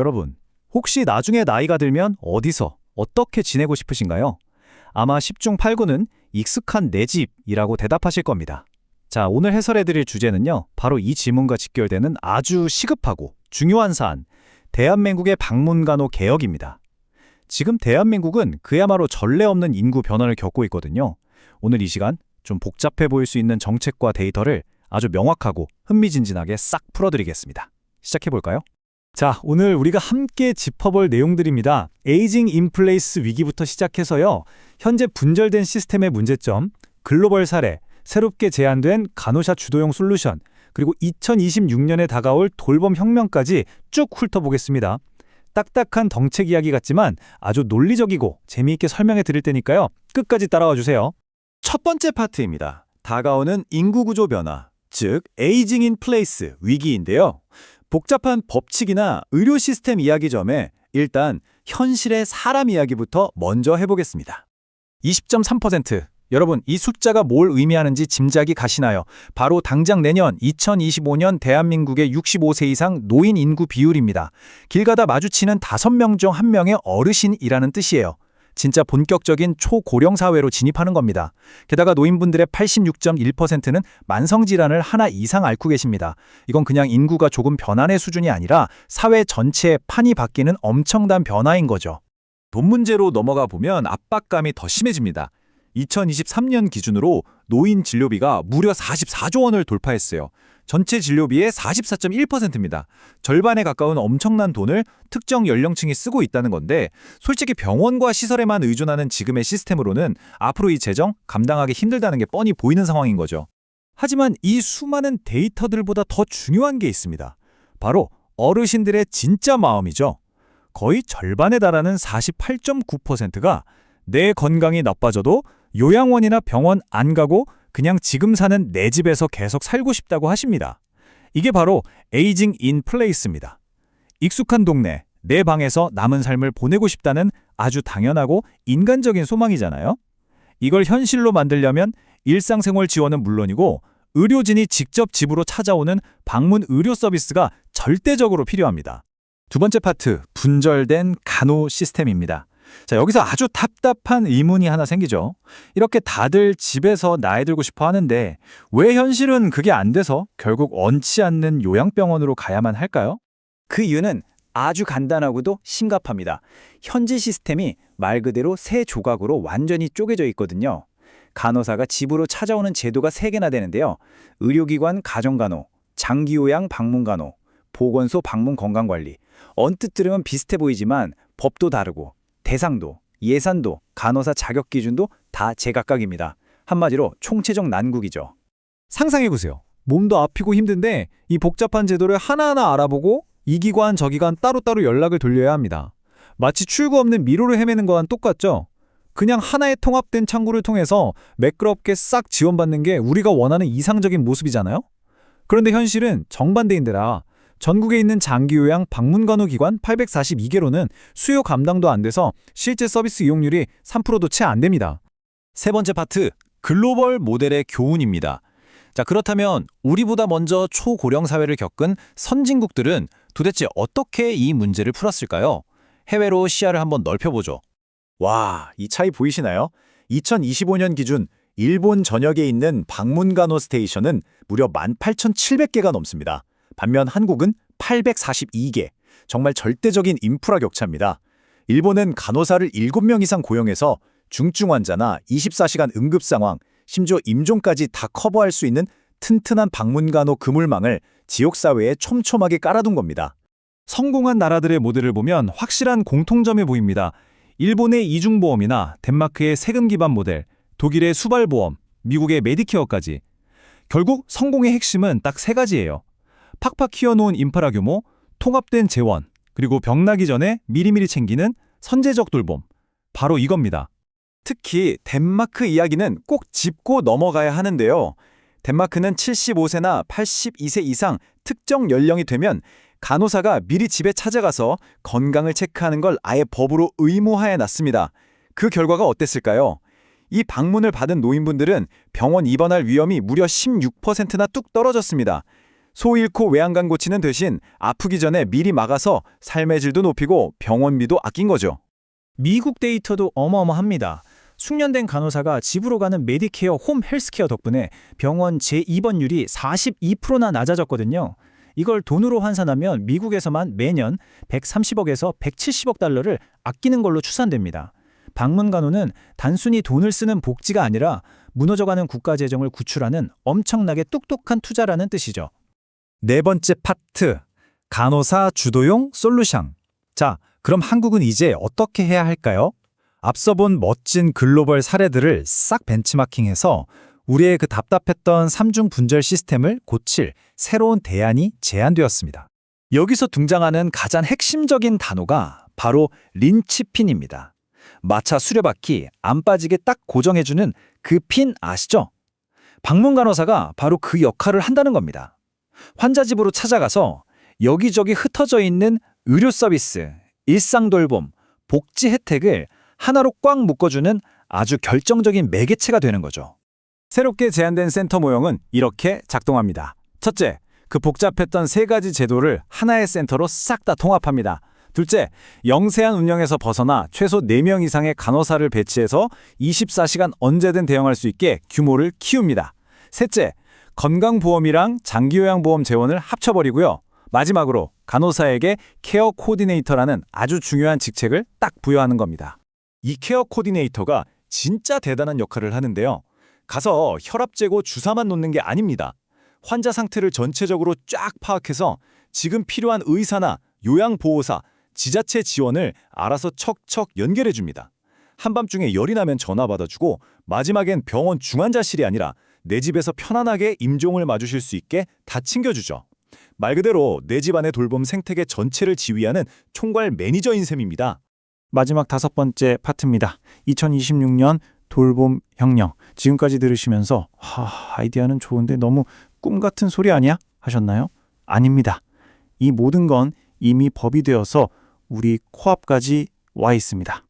여러분, 혹시 나중에 나이가 들면 어디서, 어떻게 지내고 싶으신가요? 아마 10중 8구는 익숙한 내 집이라고 대답하실 겁니다. 자, 오늘 해설해드릴 주제는요, 바로 이 질문과 직결되는 아주 시급하고 중요한 사안, 대한민국의 방문간호 개혁입니다. 지금 대한민국은 그야말로 전례 없는 인구 변화를 겪고 있거든요. 오늘 이 시간 좀 복잡해 보일 수 있는 정책과 데이터를 아주 명확하고 흥미진진하게 싹 풀어드리겠습니다. 시작해볼까요? 자, 오늘 우리가 함께 짚어볼 내용들입니다. 에이징 인플레이스 위기부터 시작해서요, 현재 분절된 시스템의 문제점, 글로벌 사례, 새롭게 제안된 간호사 주도형 솔루션, 그리고 2026년에 다가올 돌봄 혁명까지 쭉 훑어보겠습니다. 딱딱한 덩책 이야기 같지만 아주 논리적이고 재미있게 설명해 드릴 테니까요, 끝까지 따라와 주세요. 첫 번째 파트입니다. 다가오는 인구구조 변화, 즉 에이징 인 플레이스 위기인데요. 복잡한 법칙이나 의료 시스템 이야기 전에 일단 현실의 사람 이야기부터 먼저 해보겠습니다. 20.3%. 여러분, 이 숫자가 뭘 의미하는지 짐작이 가시나요? 바로 당장 내년 2025년 대한민국의 65세 이상 노인 인구 비율입니다. 길 가다 마주치는 5명 중 1명의 어르신이라는 뜻이에요. 진짜 본격적인 초고령 사회로 진입하는 겁니다. 게다가 노인분들의 86.1%는 만성질환을 하나 이상 앓고 계십니다. 이건 그냥 인구가 조금 변화의 수준이 아니라 사회 전체의 판이 바뀌는 엄청난 변화인 거죠. 돈 문제로 넘어가 보면 압박감이 더 심해집니다. 2023년 기준으로 노인 진료비가 무려 44조 원을 돌파했어요. 전체 진료비의 44.1%입니다. 절반에 가까운 엄청난 돈을 특정 연령층이 쓰고 있다는 건데, 솔직히 병원과 시설에만 의존하는 지금의 시스템으로는 앞으로 이 재정 감당하기 힘들다는 게 뻔히 보이는 상황인 거죠. 하지만 이 수많은 데이터들보다 더 중요한 게 있습니다. 바로 어르신들의 진짜 마음이죠. 거의 절반에 달하는 48.9%가 내 건강이 나빠져도 요양원이나 병원 안 가고 그냥 지금 사는 내 집에서 계속 살고 싶다고 하십니다. 이게 바로 에이징 인 플레이스입니다. 익숙한 동네, 내 방에서 남은 삶을 보내고 싶다는 아주 당연하고 인간적인 소망이잖아요. 이걸 현실로 만들려면 일상생활 지원은 물론이고 의료진이 직접 집으로 찾아오는 방문 의료 서비스가 절대적으로 필요합니다. 두 번째 파트, 분절된 간호 시스템입니다. 자, 여기서 아주 답답한 의문이 하나 생기죠. 이렇게 다들 집에서 나이 들고 싶어 하는데 왜 현실은 그게 안 돼서 결국 원치 않는 요양병원으로 가야만 할까요? 그 이유는 아주 간단하고도 심각합니다. 현재 시스템이 말 그대로 세 조각으로 완전히 쪼개져 있거든요. 간호사가 집으로 찾아오는 제도가 3개나 되는데요. 의료기관 가정간호, 장기요양 방문간호, 보건소 방문 건강관리. 언뜻 들으면 비슷해 보이지만 법도 다르고 대상도, 예산도, 간호사 자격 기준도 다 제각각입니다. 한마디로 총체적 난국이죠. 상상해보세요. 몸도 아프고 힘든데 이 복잡한 제도를 하나하나 알아보고 이 기관 저 기관 따로따로 연락을 돌려야 합니다. 마치 출구 없는 미로를 헤매는 거랑 똑같죠? 그냥 하나의 통합된 창구를 통해서 매끄럽게 싹 지원받는 게 우리가 원하는 이상적인 모습이잖아요? 그런데 현실은 정반대인데라 전국에 있는 장기요양 방문간호 기관 842개로는 수요 감당도 안 돼서 실제 서비스 이용률이 3%도 채 안 됩니다. 세 번째 파트, 글로벌 모델의 교훈입니다. 자, 그렇다면 우리보다 먼저 초고령 사회를 겪은 선진국들은 도대체 어떻게 이 문제를 풀었을까요? 해외로 시야를 한번 넓혀보죠. 와, 이 차이 보이시나요? 2025년 기준 일본 전역에 있는 방문간호 스테이션은 무려 18,700개가 넘습니다. 반면 한국은 842개, 정말 절대적인 인프라 격차입니다. 일본은 간호사를 7명 이상 고용해서 중증 환자나 24시간 응급 상황, 심지어 임종까지 다 커버할 수 있는 튼튼한 방문간호 그물망을 지역사회에 촘촘하게 깔아둔 겁니다. 성공한 나라들의 모델을 보면 확실한 공통점이 보입니다. 일본의 이중보험이나 덴마크의 세금 기반 모델, 독일의 수발보험, 미국의 메디케어까지. 결국 성공의 핵심은 딱 3가지예요. 팍팍 키워놓은 인프라 규모, 통합된 재원, 그리고 병나기 전에 미리미리 챙기는 선제적 돌봄. 바로 이겁니다. 특히 덴마크 이야기는 꼭 짚고 넘어가야 하는데요. 덴마크는 75세나 82세 이상 특정 연령이 되면 간호사가 미리 집에 찾아가서 건강을 체크하는 걸 아예 법으로 의무화해 놨습니다. 그 결과가 어땠을까요? 이 방문을 받은 노인분들은 병원 입원할 위험이 무려 16%나 뚝 떨어졌습니다. 소 잃고 외양간 고치는 대신 아프기 전에 미리 막아서 삶의 질도 높이고 병원비도 아낀 거죠. 미국 데이터도 어마어마합니다. 숙련된 간호사가 집으로 가는 메디케어 홈 헬스케어 덕분에 병원 재입원율이 42%나 낮아졌거든요. 이걸 돈으로 환산하면 미국에서만 매년 130억에서 170억 달러를 아끼는 걸로 추산됩니다. 방문 간호는 단순히 돈을 쓰는 복지가 아니라 무너져가는 국가 재정을 구출하는 엄청나게 똑똑한 투자라는 뜻이죠. 네 번째 파트, 간호사 주도용 솔루션. 자, 그럼 한국은 이제 어떻게 해야 할까요? 앞서 본 멋진 글로벌 사례들을 싹 벤치마킹해서 우리의 그 답답했던 삼중 분절 시스템을 고칠 새로운 대안이 제안되었습니다. 여기서 등장하는 가장 핵심적인 단어가 바로 린치핀입니다. 마차 수레바퀴 안 빠지게 딱 고정해주는 그 핀 아시죠? 방문 간호사가 바로 그 역할을 한다는 겁니다. 환자 집으로 찾아가서 여기저기 흩어져 있는 의료 서비스, 일상 돌봄, 복지 혜택을 하나로 꽉 묶어주는 아주 결정적인 매개체가 되는 거죠. 새롭게 제안된 센터 모형은 이렇게 작동합니다. 첫째, 그 복잡했던 세 가지 제도를 하나의 센터로 싹 다 통합합니다. 둘째, 영세한 운영에서 벗어나 최소 4명 이상의 간호사를 배치해서 24시간 언제든 대응할 수 있게 규모를 키웁니다. 셋째, 건강보험이랑 장기요양보험 재원을 합쳐버리고요. 마지막으로 간호사에게 케어 코디네이터라는 아주 중요한 직책을 딱 부여하는 겁니다. 이 케어 코디네이터가 진짜 대단한 역할을 하는데요. 가서 혈압 재고 주사만 놓는 게 아닙니다. 환자 상태를 전체적으로 쫙 파악해서 지금 필요한 의사나 요양보호사, 지자체 지원을 알아서 척척 연결해 줍니다. 한밤중에 열이 나면 전화 받아주고 마지막엔 병원 중환자실이 아니라 내 집에서 편안하게 임종을 맞으실 수 있게 다 챙겨주죠. 말 그대로 내 집안의 돌봄 생태계 전체를 지휘하는 총괄 매니저인 셈입니다. 마지막 5번째 파트입니다. 2026년 돌봄 혁명. 지금까지 들으시면서 아이디어는 좋은데 너무 꿈 같은 소리 아니야? 하셨나요? 아닙니다. 이 모든 건 이미 법이 되어서 우리 코앞까지 와 있습니다.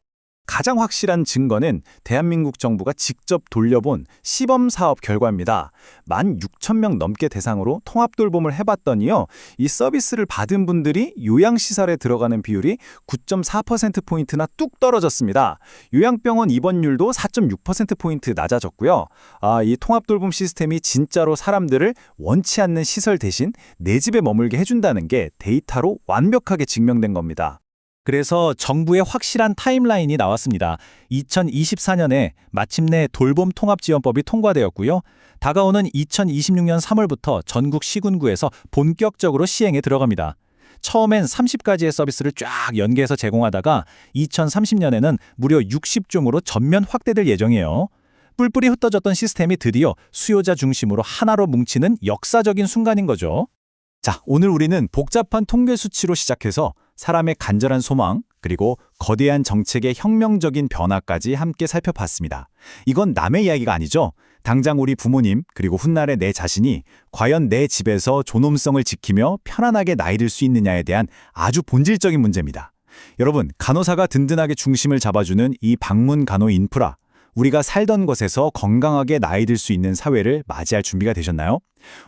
가장 확실한 증거는 대한민국 정부가 직접 돌려본 시범 사업 결과입니다. 16,000명 넘게 대상으로 통합 돌봄을 해봤더니요. 이 서비스를 받은 분들이 요양시설에 들어가는 비율이 9.4%포인트나 뚝 떨어졌습니다. 요양병원 입원율도 4.6%포인트 낮아졌고요. 이 통합 돌봄 시스템이 진짜로 사람들을 원치 않는 시설 대신 내 집에 머물게 해준다는 게 데이터로 완벽하게 증명된 겁니다. 그래서 정부의 확실한 타임라인이 나왔습니다. 2024년에 마침내 돌봄 통합지원법이 통과되었고요. 다가오는 2026년 3월부터 전국 시군구에서 본격적으로 시행에 들어갑니다. 처음엔 30가지의 서비스를 쫙 연계해서 제공하다가 2030년에는 무려 60종으로 전면 확대될 예정이에요. 뿔뿔이 흩어졌던 시스템이 드디어 수요자 중심으로 하나로 뭉치는 역사적인 순간인 거죠. 자, 오늘 우리는 복잡한 통계 수치로 시작해서 사람의 간절한 소망, 그리고 거대한 정책의 혁명적인 변화까지 함께 살펴봤습니다. 이건 남의 이야기가 아니죠. 당장 우리 부모님, 그리고 훗날의 내 자신이 과연 내 집에서 존엄성을 지키며 편안하게 나이 들 수 있느냐에 대한 아주 본질적인 문제입니다. 여러분, 간호사가 든든하게 중심을 잡아주는 이 방문 간호 인프라, 우리가 살던 곳에서 건강하게 나이 들 수 있는 사회를 맞이할 준비가 되셨나요?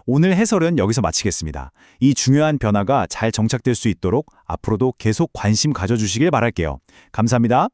오늘 해설은 여기서 마치겠습니다. 이 중요한 변화가 잘 정착될 수 있도록 앞으로도 계속 관심 가져주시길 바랄게요. 감사합니다.